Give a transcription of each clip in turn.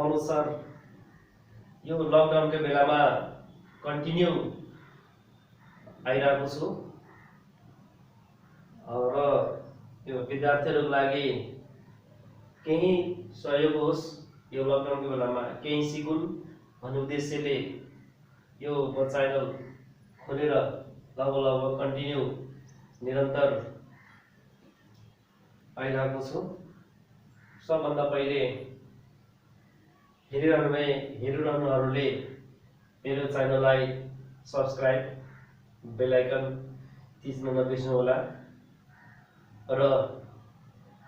अनुसार यो लकडाउनको बेलामा कन्टिन्यू आइरहेको छु र यो विद्यार्थीहरूको लागि केही सहयोग होस्, यो लकडाउनको बेलामा केही सिकुन् भन्ने उद्देश्यले यो म च्यानल खोलेर लगभग कन्टिन्यू निरन्तर आइरहेको छु। सबभन्दा पहिले हेरिरहनुहुनेहरूले मेरो च्यानललाई सब्स्क्राइब, बेल आइकन थिच्न नबिर्सनु होला र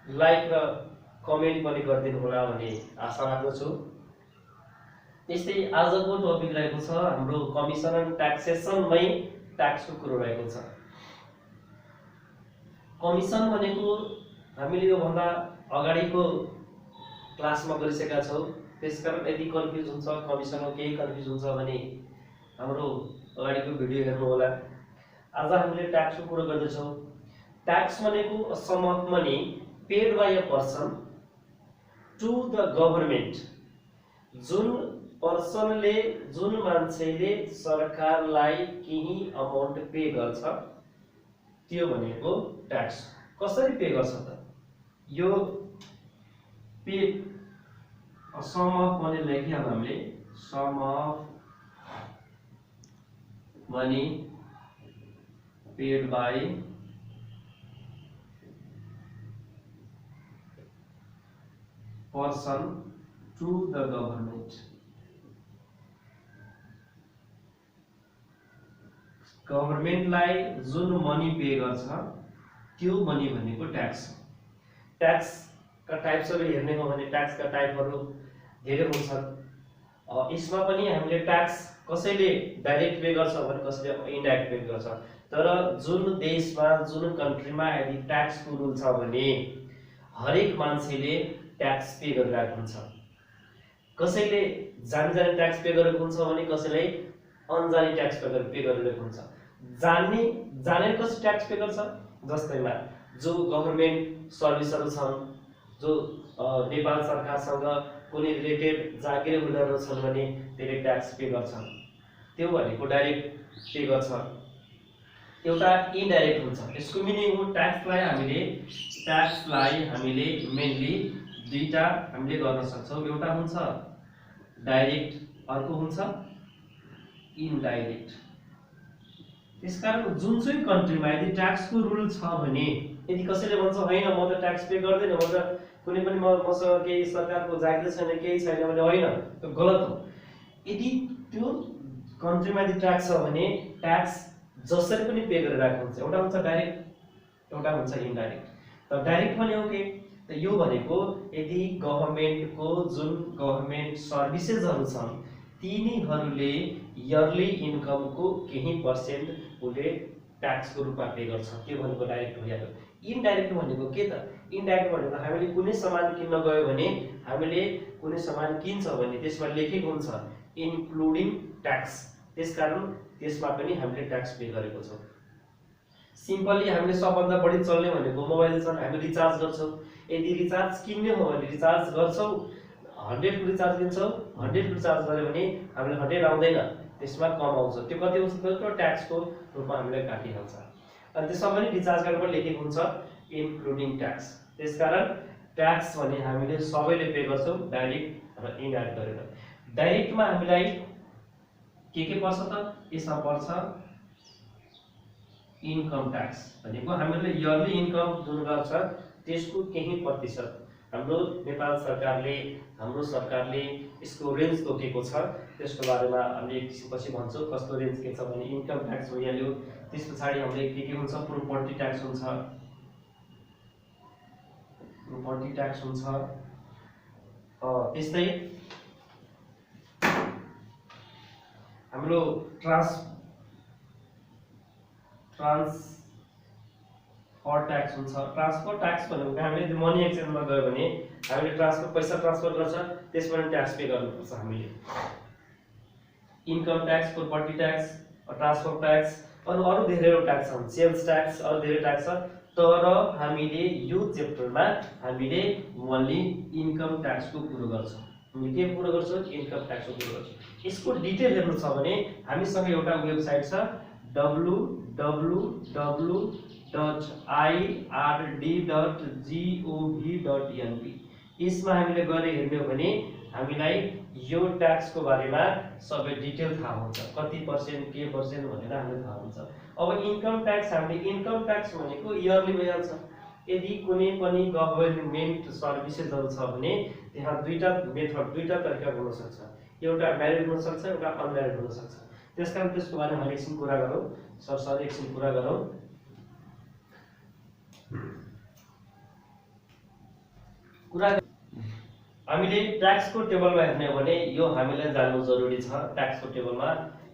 लाइक र कमेन्ट पनि गरिदिनु होला भन्ने आशा राख्दछु। त्यस्तै आजको टपिक रहेको छ हाम्रो कमिसन एन्ड ट्याक्सेसनमै ट्याक्सको कुरो रहेको छ। कमिसन भनेको हामीले योभन्दा अगाडिको क्लासमा गरिसकेका छौँ, त्यसकारण यदि कन्फ्युज हुन्छ, कमिसनमा केही कन्फ्युज हुन्छ भने हाम्रो अगाडिको भिडियो हेर्नु होला। आज हामीले ट्याक्सको कुरो गर्दैछौँ। ट्याक्स भनेको a sum of money paid by a person to the government. जुन पर्सनले, जुन मान्छेले सरकारलाई केही अमाउन्ट पे गर्छ त्यो भनेको ट्याक्स। कसरी पे गर्छ त? यो पे सम अफ मनी लेख्यो हामीले, sum of money paid by person to the government. गभर्नमेन्टलाई जुन मनी पे गर्छ त्यो मनी भनेको ट्याक्स। ट्याक्सका टाइप्सहरू हेर्ने हो भने ट्याक्सका टाइपहरू धेरै हुन्छन्। यसमा पनि हामीले ट्याक्स कसैले डाइरेक्ट पे गर्छ भने कसैले इनडाइरेक्ट पे गर्छ। तर जुन देशमा, जुन कन्ट्रीमा यदि ट्याक्सको रुल छ भने हरेक मान्छेले ट्याक्स पे गरिरहेको हुन्छ। कसैले जानी ट्याक्स पे गरेको हुन्छ भने कसैले अनजानी ट्याक्स पे गरिरहेको हुन्छ। जानेर कसरी ट्याक्स पे गर्छ? जस्तैमा जो गभर्नमेन्ट सर्भिसहरू छन्, जो नेपाल सरकारसँग कुनै रिलेटेड जागिर होल्डरहरू छन् भने त्यसले ट्याक्स पे गर्छन्। त्यो भनेको डाइरेक्ट पे गर्छ। एउटा इनडाइरेक्ट हुन्छ। यसको मिनिङ हो ट्याक्सलाई हामीले मेनली दुईटा हामीले गर्न सक्छौँ। एउटा हुन्छ डाइरेक्ट, अर्को हुन्छ इनडाइरेक्ट। त्यसकारण जुनसुकै कन्ट्रीमा यदि ट्याक्सको रुल छ भने, यदि कसैले भन्छ होइन म त ट्याक्स पे गर्दैन, म त कुनै पनि मसँग केही सरकारको जागिर छैन, केही छैन भने होइन, त्यो गलत हो। यदि त्यो कन्ट्रीमा यदि ट्याक्स छ भने ट्याक्स जसरी पनि पे गरिरहेको हुन्छ। एउटा हुन्छ डाइरेक्ट, एउटा हुन्छ इनडाइरेक्ट। त डाइरेक्ट भनेको के? त यो भनेको यदि गभर्नमेन्टको जुन गभर्नमेन्ट सर्भिसेसहरू छन् तिनीहरूले इयरली इन्कमको केही पर्सेन्ट उसले ट्याक्सको रूपमा पे गर्छ, त्यो भनेको डाइरेक्ट भइहाल्यो। इनडाइरेक्ट भनेको के त? इनडाइरेक्ट भनेको हामीले कुनै सामान किन्न गयो भने, हामीले कुनै सामान किन्छ भने त्यसमा लेखेको हुन्छ इन्क्लुडिङ ट्याक्स। त्यसकारण त्यसमा पनि हामीले ट्याक्स पे गरेको छौँ। सिम्पली हामीले सबभन्दा बढी चल्ने भनेको मोबाइल छ, हामी रिचार्ज गर्छौँ। यदि रिचार्ज किन्ने हो भने रिचार्ज गर्छौँ, 100 को रिचार्ज लिन्छौँ, 100 को रिचार्ज गऱ्यो भने हामीले 100 आउँदैन, त्यसमा कम आउँछ। त्यो कति आउँछ? त्यो ट्याक्सको रूपमा हामीले काटिहाल्छ। अनि त्यसमा पनि रिचार्ज गरेर लेखेको हुन्छ इन्क्लुडिङ ट्याक्स। त्यसकारण ट्याक्स भने हामीले सबैले पे गर्छौँ, डाइरेक्ट र इनडाइरेक्ट गरेर। डाइरेक्टमा हामीलाई के पर्छ त? यसमा पर्छ इन्कम ट्याक्स भनेको हामीले इयरली इन्कम जुन गर्छ त्यसको केही प्रतिशत हाम्रो नेपाल सरकारले, हाम्रो सरकारले यसको रेन्ज तोकेको छ। त्यसको बारेमा हामीले एकछिनपछि भन्छौँ कस्तो रेन्ज के छ भने। इन्कम ट्याक्स भइहाल्यो। त्यस पछाडि हामीले के हुन्छ? प्रोपर्टी ट्याक्स हुन्छ, प्रोपर्टी ट्याक्स हुन्छ। त्यस्तै हाम्रो ट्रान्सफर ट्याक्स हुन्छ। ट्रान्सफर ट्याक्स भनेको हामीले मनी एक्सचेन्जमा गयो भने हामीले पैसा ट्रान्सफर गर्छ, त्यसमा पनि ट्याक्स पे गर्नुपर्छ हामीले। Income tax, property tax, transfer tax, अरू धेरै ट्याक्स छन्, सेल्स ट्याक्स, अरू धेरै ट्याक्स छ। तर हामीले यो च्याप्टरमा हामीले ओन्ली इन्कम ट्याक्सको कुरो गर्छौँ। हामीले के पुरो गर्छौँ इन्कम ट्याक्सको पुरो गर्छौँ। यसको डिटेल हेर्नु छ भने हामीसँग एउटा वेबसाइट छ www.ird.gov.np। यसमा हामीले गएर हेर्ने हो भने हामीलाई यो ट्याक्सको बारेमा सबै डिटेल थाहा हुन्छ, कति पर्सेन्ट के पर्सेन्ट भनेर हामीलाई थाहा हुन्छ। अब इन्कम ट्याक्स हामीले इन्कम ट्याक्स भनेको इयरली भइहाल्छ। यदि कुनै पनि गभर्नमेन्ट सर्भिसेसहरु छ भने त्यहाँ दुईटा मेथड दुईटा तरिका हुन सक्छ, एउटा म्यारिड हुन सक्छ एउटा अनम्यारिड हुन सक्छ। त्यसकारण त्यसको बारेमा हामी एकछिन कुरा गरौँ, सरसरी एकछिन कुरा गरौँ। हामीले ट्याक्सको टेबलमा हेर्ने हो भने यो हामीलाई जान्नु जरुरी छ। ट्याक्सको टेबलमा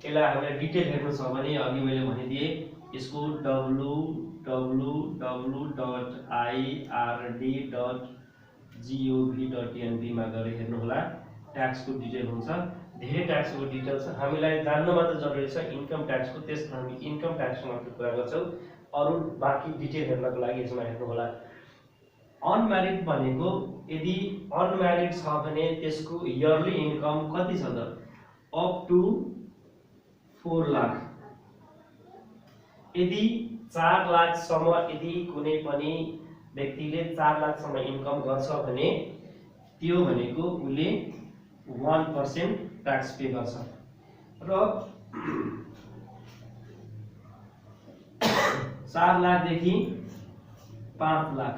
यसलाई हामीले डिटेल हेर्नु छ भने अघि मैले भनिदिए यसको www.ird.gov.np मा गएर हेर्नु होला। ट्याक्सको डिटेल हुन्छ, धेरै ट्याक्सको डिटेल छ। हामीलाई जान्न मात्र जरुरी छ इन्कम ट्याक्सको, त्यसमा हामी इन्कम ट्याक्सको मात्र कुरा गर्छौं। अरु बाँकी डिटेल हेर्नको लागि यसमा हेर्नु होला। अनम्यारिड भनेको यदि अनम्यारिड छ भने त्यसको इयरली इन्कम कति छ त अप टु 4 लाख। यदि 4 लाख सम्म यदि कुनै पनि व्यक्तिले 4 लाख सम्म इन्कम गर्छ भने त्यो भनेको उले 1% ट्याक्स पे गर्छ। र 4 लाख देखि 5 लाख,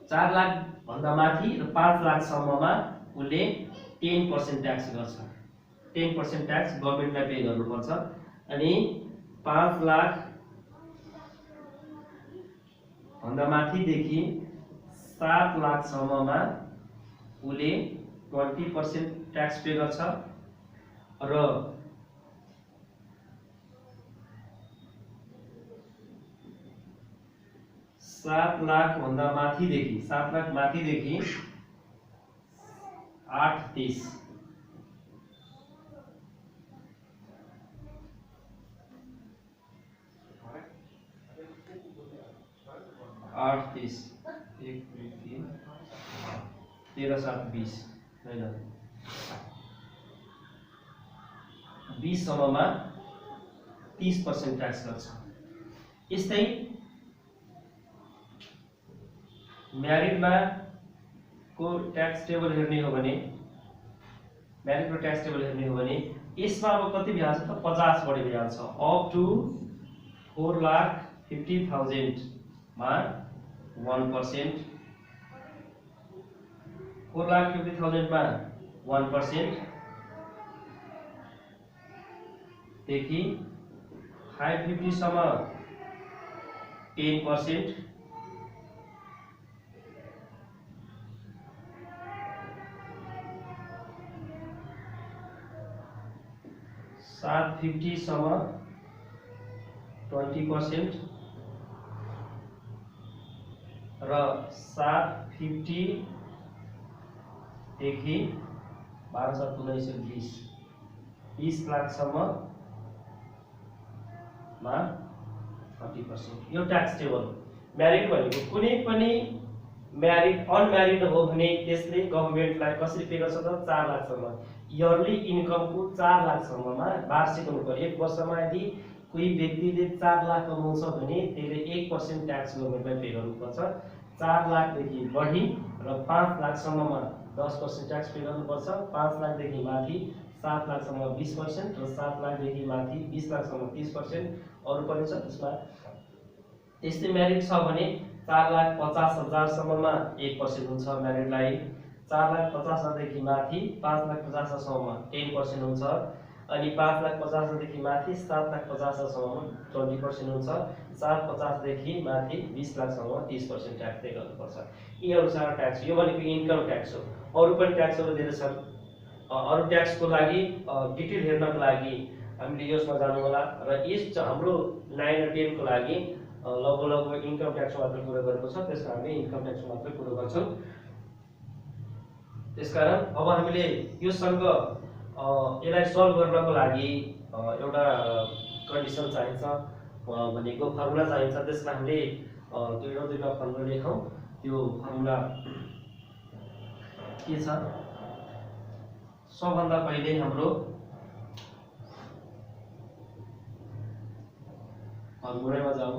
4 लाख भन्दा माथि र 5 लाख सम्ममा उले 10% ट्याक्स गर्छ। 10% ट्याक्स गभर्नमेन्टलाई पे गर्नुपर्छ। अनि 5 लाख भन्दा माथि देखि 7 लाख सम्ममा उले 20% ट्याक्स पे गर्छ। र 7 लाख भन्दा माथि देखि 7 लाख माथि देखि 8-30 8-30 1 2 3 13 7 20 हैन 20 सम्ममा 30% ट्याक्स गर्छ। यस्तै म्यारिडमा को ट्याक्स टेबल हेर्ने हो भने म्यारिडको ट्याक्स टेबल हेर्ने हो भने यसमा अब कति भइहाल्छ त 50 बढी भइहाल्छ। अप टु 4,50,000 मा 1%, 4,50,000 मा 1% देखि 550 सम्म 10%, 750 सम्म 20% र 750 देखि 12,1920 20 लाख सम्म मा 30%। यो ट्याक्स टेबल म्यारिड भनेको कुनै पनि म्यारिड अनम्यारिड हो भने त्यसले गभर्नमेन्टलाई कसरी पे गर्छ त 4 लाख सम्म इयरली इन्कमको 4 लाख सम्ममा वार्षिक हुनुपर्छ। एक वर्षमा यदि कोही व्यक्तिले 4 लाख कमाउँछ भने त्यसले 1% ट्याक्स गभर्नमेन्टलाई पे गर्नुपर्छ। 4 लाख देखि बढी र 5 लाख सम्ममा 10% ट्याक्स पे गर्नुपर्छ। 5 लाख देखि माथि 7 लाख सम्म 20% र 7 लाख देखि माथि 20 लाख सम्म 30%। अरु पनि छ त्यसमा। त्यस्तै म्यारिड छ भने 4,50,000 सम्ममा 1% हुन्छ म्यारिडलाई। 4,50,000 देखि माथि 5,50,000 सम्ममा 10% हुन्छ। अनि 5,50,000 देखि माथि 7,50,000 सम्ममा 20% हुन्छ। 7,50,000 देखि माथि 20 लाख सम्म 30% ट्याक्स पे गर्नुपर्छ। यी अनुसार ट्याक्स, यो भनेको इन्कम ट्याक्स हो। अरु पनि ट्याक्सहरु धेरै छन्। अरु ट्याक्सको लागि डिटेल हेर्नको लागि हामीले यसमा जानु होला। र यस हाम्रो 9 र 10 को लागि लगभग इन्कम ट्याक्स मात्र कुरा गरेको छ, त्यसमा हामीले इन्कम ट्याक्स मात्र कुरा गर्छौं। त्यसकारण अब हामीले योसँग यसलाई सल्भ गर्नको लागि एउटा कन्डिसन चाहिन्छ भनेको फर्मुला चाहिन्छ। त्यसमा हामीले दुईटा फर्मुला लेखौं। त्यो फर्मुला के छ सबभन्दा पहिले हाम्रो फर्मुलामा जाऊ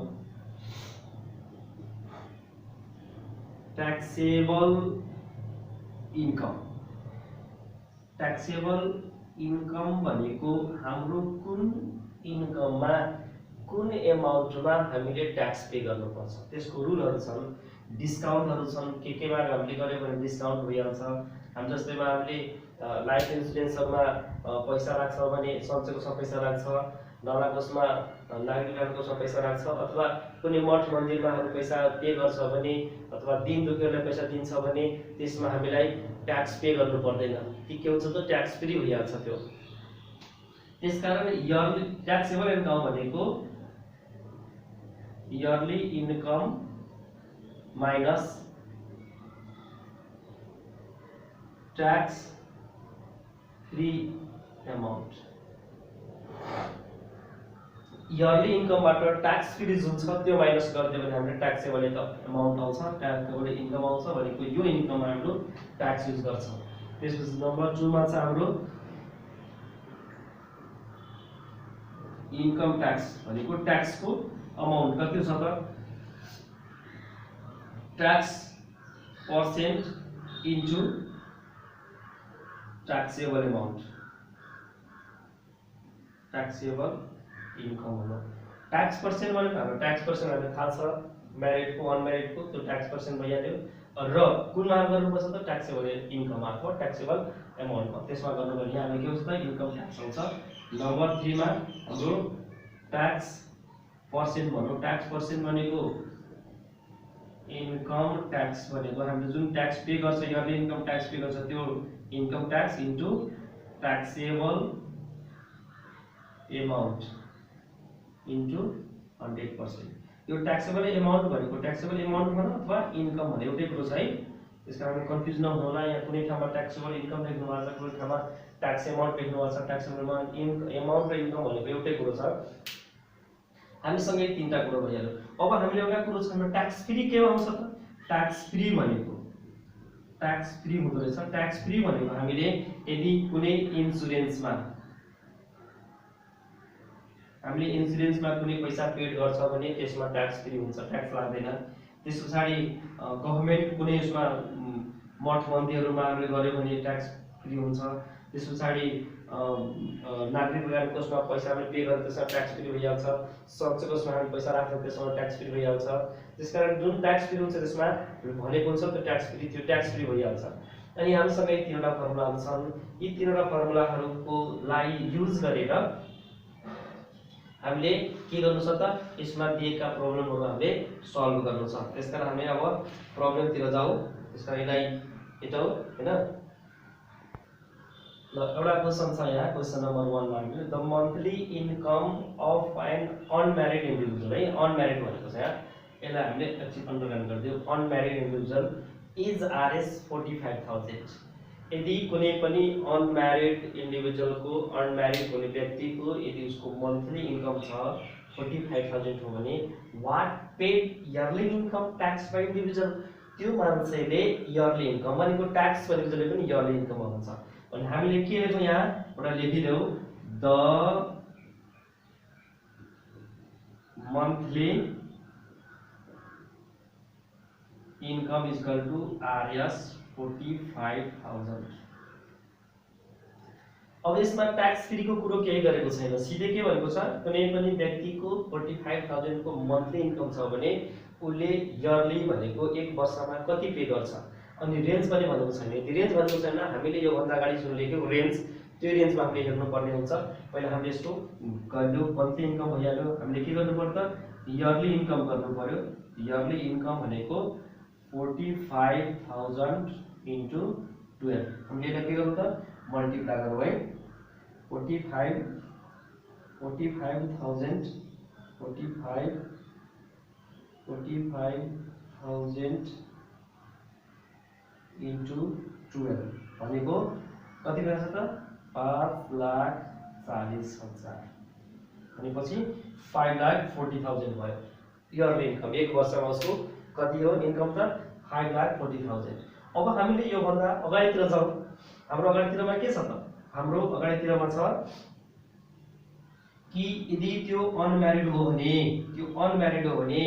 ट्याक्सेबल इन्कम भनेको हाम्रो कुन इन्कममा कुन एमाउन्टमा हामीले ट्याक्स पे गर्नुपर्छ त्यसको रुलहरु छन् डिस्काउन्टहरु छन् केमा हामीले गर्यो भने डिस्काउन्ट भइहाल्छ हामी जस्तैमा हामीले लाइफ इन्स्योरेन्सहरुमा पैसा राख्छ भने सञ्चयको पैसा राख्छ नलाकोसमा नागरिकको पैसा राख्छ अथवा कुनै मठ मन्दिरमा हामी पैसा पे गर्छ भने अथवा दिन दुखेरले पैसा दिन्छ भने त्यसमा हामीलाई ट्याक्स पे गर्नु पर्दैन ती के हुन्छ त ट्याक्स फ्री भइहाल्छ त्यो त्यसकारण इयरली ट्याक्सेबल इन्कम भनेको yearly income minus tax free amount yearly इन्कमबाट ट्याक्स फ्री जुन छ त्यो माइनस गरिदियो भने हामीले ट्याक्सेबल अमाउन्ट आउँछ ट्याक्सेबल इन्कम आउँछ भनेको यो इन्कममा हाम्रो ट्याक्स युज गर्छ त्यसपछि नम्बर 2 मा चाहिँ हाम्रो इन्कम ट्याक्स भनेको ट्याक्सको अमाउन्ट कति छ त tax percent into taxable amount taxable income हो ट्याक्स पर्सेन्ट भनेको हाम्रो ट्याक्स पर्सेन्ट हामीले थाहा छ म्यारिड को अनम्यारिड को त्यो ट्याक्स पर्सेन्ट भइहाल्यो र कुनमा गर्नुपर्छ त ट्याक्सेबल इन्कम अथवा ट्याक्सेबल अमाउन्टमा त्यसमा गर्नु भने हामीले के हुन्छ त इन्कम ट्याक्स आउँछ नम्बर 3 मा हाम्रो ट्याक्स पर्सेन्ट भन्नु ट्याक्स पर्सेन्ट भनेको इन्कम ट्याक्स भनेको हामीले जुन ट्याक्स पे गर्छ इयरली इन्कम ट्याक्स पे गर्छ त्यो income tax into taxable amount into 100%। यो ट्याक्सेबल अमाउन्ट भनेको ट्याक्सेबल अमाउन्ट भन अथवा इन्कम भने एउटै कुरो छ है त्यसकारण कन्फ्युज नहुनु होला यहाँ कुनै ठाउँमा ट्याक्सेबल इन्कम लेख्नु भएको छ कुनै ठाउँमा ट्याक्स अमाउन्ट लेख्नु भएको छ ट्याक्सेबल अमाउन्ट र इन्कम भनेको एउटै कुरो छ हामीसँग यी तीनटा कुरो भइहाल्यो अब हामीले एउटा कुरो छ हाम्रो ट्याक्स फ्री के आउँछ त ट्याक्स फ्री भनेको ट्याक्स फ्री हुँदो रहेछ ट्याक्स फ्री भनेको हामीले यदि कुनै इन्स्योरेन्समा हामीले इन्स्योरेन्समा कुनै पैसा पेड गर्छ भने त्यसमा ट्याक्स फ्री हुन्छ ट्याक्स लाग्दैन त्यसपछि गभर्नमेन्ट कुनै यसमा मठ मन्दिरहरुमा हामीले गर्यो भने ट्याक्स फ्री हुन्छ त्यसपछि नागरिक उड्डयन कोषमा पैसा हामीले पे गरेर त्यसमा ट्याक्स फ्री भइहाल्छ सञ्चय कोषमा हामीले पैसा राख्छौं त्यसमा ट्याक्स फ्री भइहाल्छ त्यसकारण जुन ट्याक्स फ्री हुन्छ त्यसमा भनेको हुन्छ त्यो ट्याक्स फ्री भइहाल्छ अनि हामीसँग यी तीनवटा फर्मुलाहरु छन् यी तीनवटा फर्मुलाहरुको लागि युज गरेर हामीले के गर्नु छ त यसमा दिएका प्रब्लमहरु हामीले सल्भ गर्नु छ त्यसकारण हामी अब प्रब्लम तिर जाऊ त्यसकारण यसलाई हेटौ हैन ल एउटा क्वेशन छ यहाँ क्वेशन नम्बर 1 मा हामीले the monthly income of an unmarried individual है अनम्यारिड भनेको छ यहाँ यसलाई हामीले एकछिन अन्डरलाइन गर्दियौ अनम्यारिड इन्डिभिजुअल इज आरएस 45000 यदि कुनै पनि अनम्यारिड इन्डिभिजुअल को अनम्यारिड हुने व्यक्ति को यदि उसको मन्थली इन्कम छ 45000 हो भने what paid yearly income tax by individual त्यो मान्छेले इयरली इन्कम भनेको ट्याक्स भनेको जले पनि इयरली इन्कम भन्छ अनि हामीले के लेख्यौ यहाँ एउटा लेखिदेऊ the monthly income is equal to R S 45000 अब यसमा ट्याक्स फ्री को कुरो केही गरेको छैन सिधै के भनेको छ कुनै पनि व्यक्तिको 45000 को मन्थली इन्कम छ भने उले इयरली भनेको एक वर्षमा कति पे गर्छ अनि रेन्ज पनि भनेको छैन यदि रेन्ज भनेको छैन हामीले यो भन्दा अगाडि जुन लेखेको रेन्ज त्यो रेन्जमा हामीले हेर्नु पर्ने हुन्छ पहिला हामीले यसको गर्नु मन्थली इन्कम भइहाल्यो हामीले के गर्नु पर्छ इयरली इन्कम गर्नु पर्यो इयरली इन्कम भनेको 45000 into 12 हामीले यसलाई के गर्नु त मल्टिप्लाई गरौँ है 45000 into 12 भनेको कति भएछ त 5,40,000 भनेपछि 5,40,000 भयो इयरली इन्कम एक वर्षमा उसको कति हो इन्कम त 5,40,000 अब हामीले यो भन्दा अगाडितिर जाउँ। हाम्रो अगाडितिरमा के छ त? हाम्रो अगाडितिरमा छ कि यदि त्यो अनम्यारिड हो भने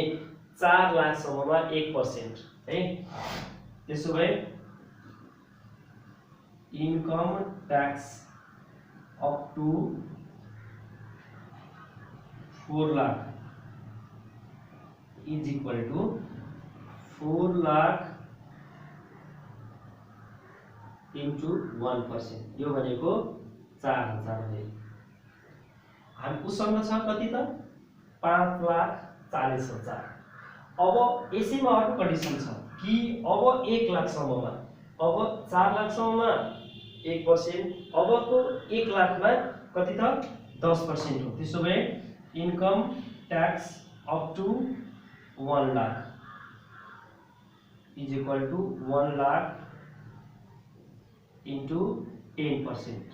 4 लाख सम्ममा 1% है। त्यसो भए income tax up to 4 lakh is equal to 4 lakh into 1%। यो भनेको 4000 हो। हामी उसँग छ कति त? 5,40,000। अब यसैमा अर्को कन्डिसन छ कि अब 1 लाख सम्ममा, अब 4 लाख सम्ममा 1%, अबको 1 लाखमा कति त? 10% हो। त्यसो भए income tax up to 1 lakh is equal to 1 lakh into 10%।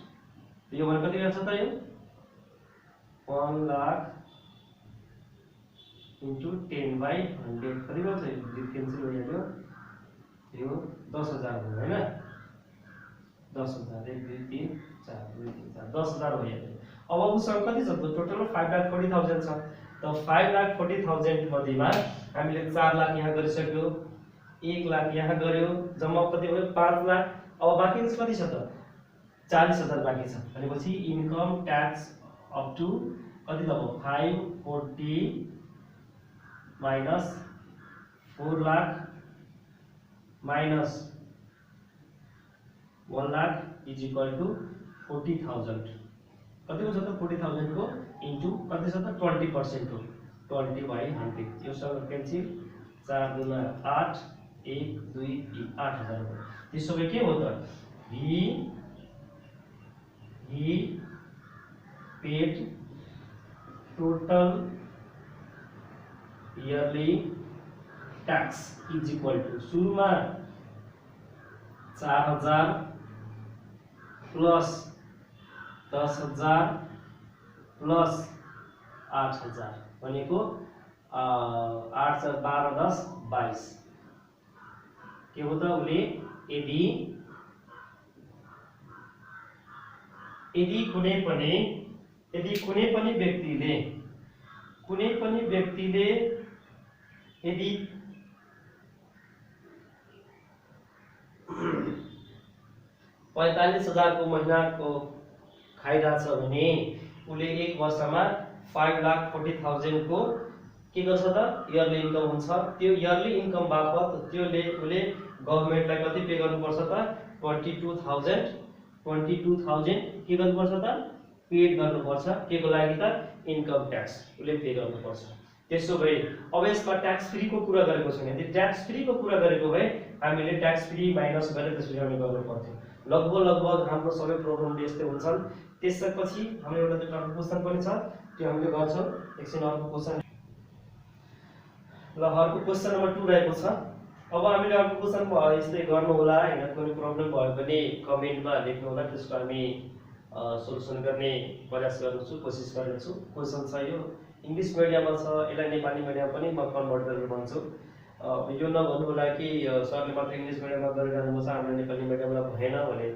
यो भने कति गर्छ त? यो 1 लाख इन्टु 10/100 कति गर्छ? यो क्यान्सल भइहाल्यो। यो 10,000 हो हैन? 10,000 1 2 3 4 2 3 4 10,000 भइहाल्यो। अब उसँग कति छ? टोटल 5,40,000 छ। त 5,40,000 मध्येमा हामीले 4 लाख यहाँ गरिसक्यो, 1 लाख यहाँ गर्यो, जम्मा कति भयो? 5 लाख। अब बाँकी कति छ त? 40,000 बाँकी छ। भनेपछि इन्कम ट्याक्स अप टु कति त? 540 minus 4 lakh minus 1 lakh is equal to 40,000। कति हो त? 40,000 को इन्टु कति छ त? 20% हो। 20/100। यो सब क्यान्सल। 4 दुना 8 1 2 3 8,000 हो। त्यसो भए के हो त? he paid total yearly tax is equal to सुरुमा 4,000 प्लस 10,000 प्लस 8,000 भनेको 8 12 10 22। के हो त? उसले यदि कुनै पनि व्यक्तिले यदि 45,000 को महीनाको खाइरहेछ भने उसले 1 वर्षमा 5,40,000 को के गर्छ त? इयरली इन्कम हुन्छ। त्यो इयरली इन्कम बापत उसले गभर्नमेन्टलाई कति पे गर्नुपर्छ त? 22,000 के गर्नुपर्छ त? पेड गर्नुपर्छ। के को लागि त? इन्कम ट्याक्स उसले पे गर्नुपर्छ। त्यसो भए अब यसमा ट्याक्स फ्री को कुरा गरेको छैन। यदि ट्याक्स फ्री को कुरा गरेको भए हामीले ट्याक्स फ्री माइनस गरेर त्यसरी हामी गर्नु पर्थ्यो। लगभग हाम्रो सबै प्रोग्रामले यस्तै हुन्छन्। त्यसपछि हाम्रो एउटा दुईटा क्वेशन पनि छ, त्यो हामीले गर्छौँ। एकछिन अर्को क्वेशन। ल अर्को क्वेशन नम्बर 2 रहेको छ। अब हामीले अर्को क्वेशन यस्तै गर्नु होला हैन? कुनै प्रब्लम भयो भने कमेन्टमा लेख्नु होला, त्यसको हामी सोल्युसन गर्ने प्रयास गर्छु, कोसिस गर्नेछु। क्वेशन छ यो इंग्लिश मिडियममा छ, यसलाई नेपाली मिडियम पनि म कन्भर्ट गरेर भन्छु। यो नभन्नु होला कि सरले मात्र इंग्लिश मिडियममा गरेर जानुपर्छ, हाम्रो नेपाली मिडियमलाई भएन भने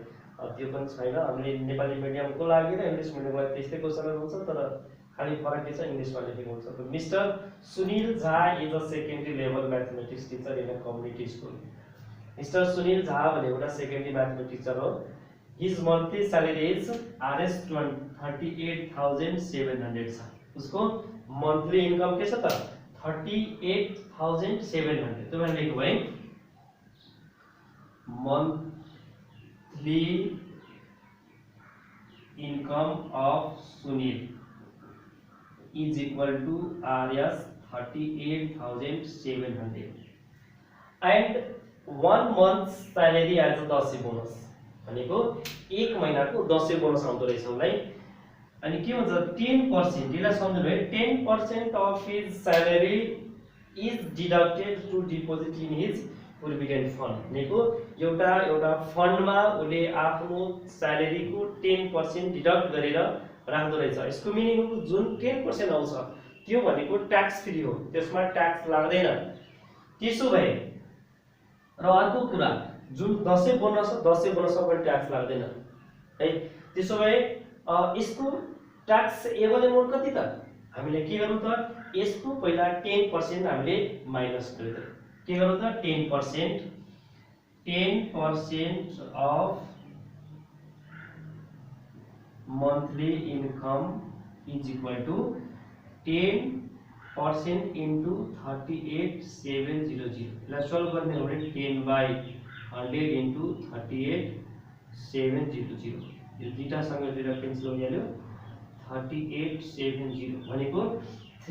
त्यो पनि छैन। हामीले नेपाली मिडियमको लागि र इंग्लिश मिडियमलाई त्यस्तै क्वेशनहरु हुन्छ, तर खाली फरक के छ? इंग्लिशमा लेखेको हुन्छ। Mister Sunil Jha is a secondary level mathematics teacher in a community school. Mister Sunil Jha भने एउटा सेकेन्डरी मैथमेटिक्स टीचर हो। हिज मन्थली सैलरी इज Rs 38,700 छ। उसको मन्थली इन्कम के छ त? 38,700। तो मैंने लेख्नु है monthly income of Sunil is equal to Rs 38,700 and 1 month salary as a 10 bonus. भनेको 1 महिनाको 10 बोनस आउँदो रहेछ उलाई। अनि के हुन्छ? 10%, यसलाई सम्झनु है। 10% of his salary is deducted to deposit in his provident fund. भनेको एउटा फन्डमा उले आफ्नो सैलरीको 10% डिडक्ट गरेर राख्दो रहेछ। यसको मिनिङ जुन 10% आउँछ त्यो भनेको ट्याक्स फ्री हो, त्यसमा ट्याक्स लाग्दैन। त्यसो भए र अर्को कुरा जुन 10 बोनस छ 10 बोनसमा पनि ट्याक्स लाग्दैन है। त्यसो भए यसको ट्याक्स एबल एमाउन्ट कति त हामीले के गर्नु त यसको पहिला 10% हामीले माइनस गर्दै के गर्नु त 10% of monthly income is equal to 10% into 38,700 यसलाई सल्भ गर्ने हो भने 10/100 into 38,700 यो दुईटासँग दुईटा क्यान्सल भइहाल्यो 38,700 भनेको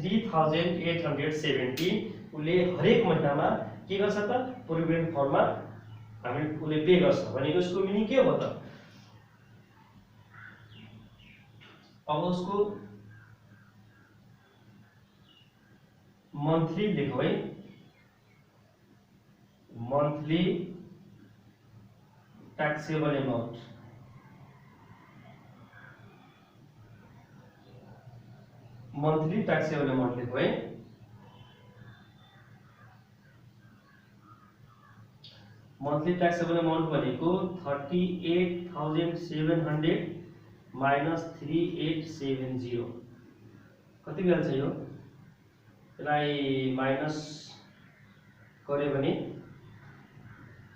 3,870 उले हरेक महिनामा के गर्छ त प्रोभिडेन्ट फन्डमा हामी उले पे गर्छ भनेको यसको मिनिङ के हो त अब उसको मंथली लेखो है monthly taxable amount monthly taxable amount लेखो है मंथली टैक्सेबल अमाउंट भनेको 38,700 माइनस 3870 कति भइहाल्छ यो यसलाई माइनस गरे भने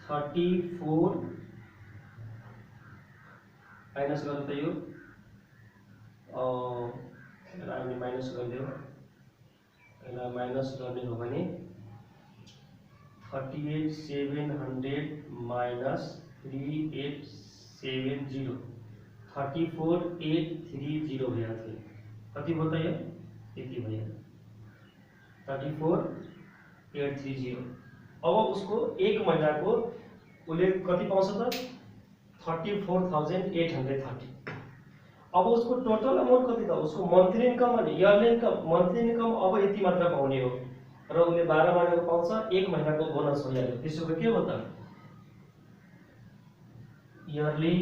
34 माइनस गर्दा त यो यसलाई हामी माइनस गरिदियो यसलाई माइनस गर्ने हो भने 38,700 माइनस 3870 34,830 भइहाल्छ कति भयो त यो यति भयो 34,830 अब उसको एक महीनाको उसले कति पाउँछ त 34,830 अब उसको टोटल अमाउन्ट कति त उसको मन्थली इन्कम अनि इयरली इन्कम मन्थली इन्कम अब यति मात्र पाउने हो र उसले 12 महिनाको पाउँछ एक महीनाको बोनस भइहाल्यो त्यसो के हो त yearly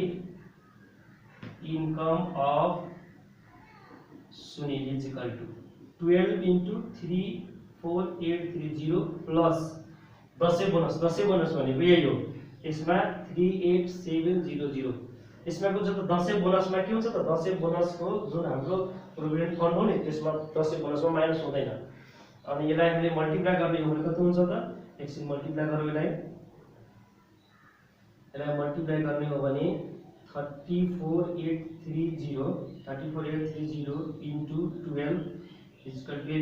income of Sunil is equal to 12 into 34830 plus 10 bonus भनेको यही हो यसमा 38,700 यसमा को जस्तो 10 बोनसमा के हुन्छ त 10 बोनसको जुन हाम्रो प्रोभिडेन्ट फन्ड हो नि त्यसमा 10 बोनसमा माइनस हुँदैन अनि यसलाई हामीले मल्टिप्लाई गर्ने हो भने कति हुन्छ त एकछिन मल्टिप्लाई गरौँ यसलाई मल्टिप्लाई गर्ने हो भने 34,830 into 12 is equal to 3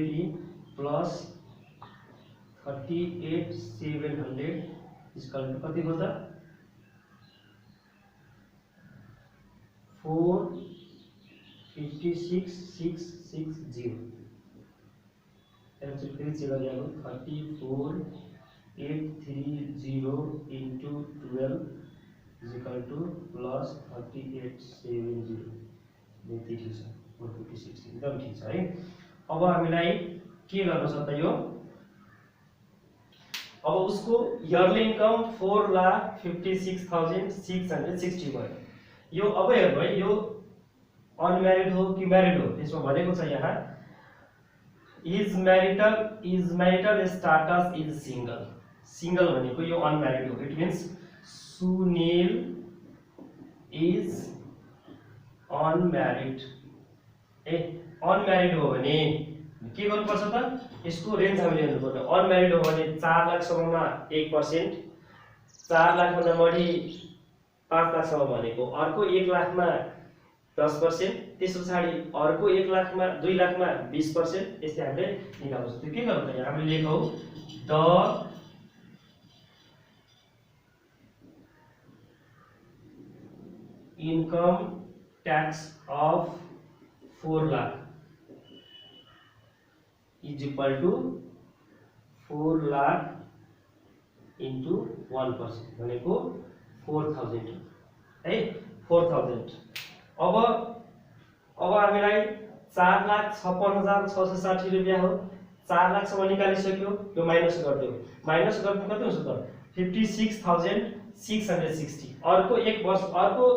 plus 38,700 is equal to कति हो त 456,660 एन्सर फेरि check गरिहालौँ 34,830 into 12 is equal to plus 38,700 यति ठीक छ 456 एकदम ठीक छ है। अब हामीलाई के गर्न सक्छ यो अब उसको इयरली इन्कम 4,56,660 भयो यो अब हेर्नु है यो अनम्यारिड हो कि म्यारिड हो त्यसमा भनेको छ यहाँ is marital status is single भनेको यो अनम्यारिड हो it means Sunil is unmarried unmarried हो भने के गर्नुपर्छ त यसको रेन्ज हामीले हेर्नु पर्छ अनम्यारिड हो भने 4 लाख सम्ममा 1% 4 लाख भन्दा बढी 5 लाख सम्म भनेको अर्को 1 लाखमा 10% त्यसपछि अर्को 1 लाखमा 2 लाखमा 20% यस्तै हामीले निकाल्नु सक्छौं के गर्नु त हामीले लेखौ the income tax of 4 lakh is equal to 4 lakh into 1% भनेको 4,000 है 4,000 अब हामीलाई 4,56,660 रुपैयाँ हो 4 लाख सम्म निकालिसक्यो यो माइनस गरिदियो माइनस गर्दा कति हुन्छ त 56,660 अर्को एक वर्ष अर्को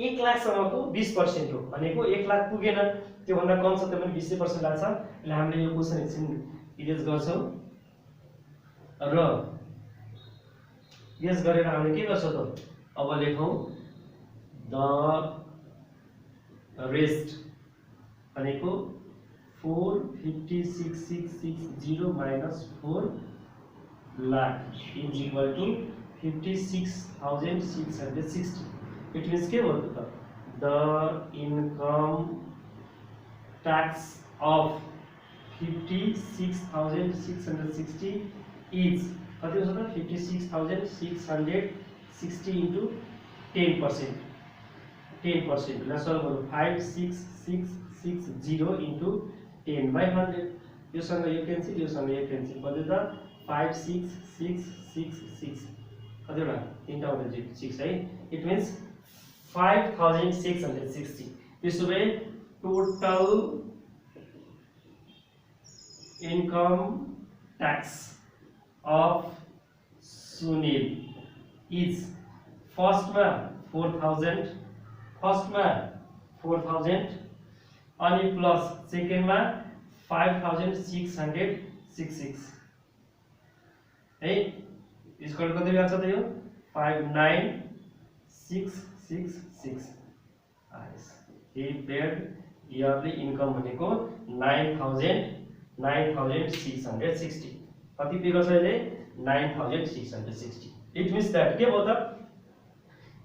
1 लाख सम्मको 20% हो भनेको 1 लाख पुगेन त्यो भन्दा कम छ त्यो पनि 20% लाग्छ यसले हामीले यो क्वेशन एकछिन इरेज गर्छौं र गेस गरेर हामीले के गर्छौँ त अब लेखौँ द रेस्ट भनेको 456,660 minus 4 lakh is equal to 56,660. It means के हो त the income tax of 56,660 is कति हुन्छ त 56,660 into 10%. 10% ला सल्भ गरौँ 56,660 into 10/100. यो सँग यो क्यान्सल यो सँग यो क्यान्सल कति त 56,666 कति होला तीनटा हुँदै 6 है. It means 5,660. त्यसो भए total income tax of Sunil is first में 4,000 अनि प्लस सेकेंड में 5,666 है. इसको कति आउँछ त यो 5,9,666. he paid yearly income भनेको 9,660. कति पे गर्छ अहिले 9,660. इट मीन्स दैट के भयो त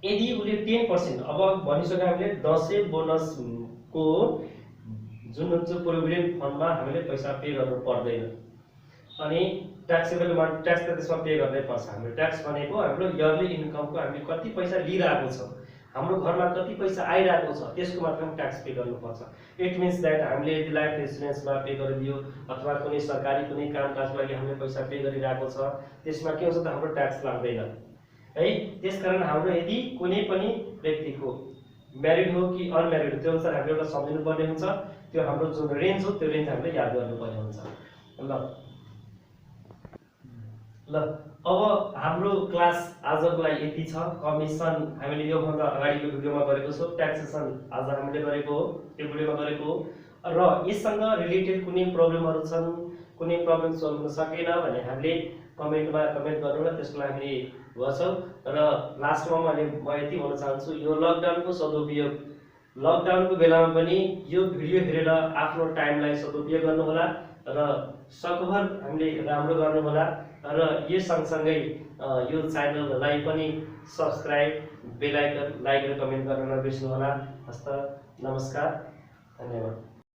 यदि उले 10% अब भनिसक्यो हामीले दशैं बोनस को जुन हुन्छ प्रोभिडेन्ट फन्डमा हामीले पैसा पे गर्नु पर्दैन अनि ट्याक्सेबल अमाउन्ट ट्याक्स त त्यसमा पे गर्नै पर्छ. हाम्रो ट्याक्स भनेको हाम्रो इयरली इन्कमको हामीले कति पैसा लिइरहेको छ हाम्रो घरमा कति पैसा आइरहेको छ त्यसको मात्रमा ट्याक्स पे गर्नुपर्छ. इट मीन्स दैट हामीले यदि लाइफ इन्स्योरेन्समा पे गरिदियो अथवा कुनै सरकारी कुनै कामकाजको लागि हामीले पैसा पे गरिरहेको छ त्यसमा के हुन्छ त हाम्रो ट्याक्स लाग्दैन है. त्यसकारण हाम्रो यदि कुनै पनि व्यक्तिको म्यारिड हो कि अनम्यारिड हो त्यो अनुसार हामीले एउटा सम्झिनु पर्ने हुन्छ. त्यो हाम्रो जुन रेन्ज हो त्यो रेन्ज हामीले याद गर्नुपर्ने हुन्छ. ल अब हाम्रो क्लास आजको लागि यति छ. कमिसन हामीले यो भन्दा अगाडिको भिडियोमा गरेको छौं. ट्याक्सेसन आज हामीले गरेको हो त्यो भिडियोमा गरेको हो र यससँग रिलेटेड कुनै प्रब्लमहरु छन् कुनै प्रब्लम सल्भ हुन सकेन भने हामीले कमेन्टमा कमेन्ट गर्नु न त्यसको लागि हामी गर्छौं. र लास्टमा म यति भन्न चाहन्छु यो लकडाउनको सदुपयोग लकडाउनको बेलामा पनि यो भिडियो हेरेर आफ्नो टाइमलाई सदुपयोग गर्नु होला र सकभर हामीले राम्रो गर्नु होला र यो सँगसँगै यो च्यानललाई पनि सब्स्क्राइब बेल आइकन लाइक र कमेन्ट गर्न नबिर्सनु होला. हस्त नमस्कार धन्यवाद.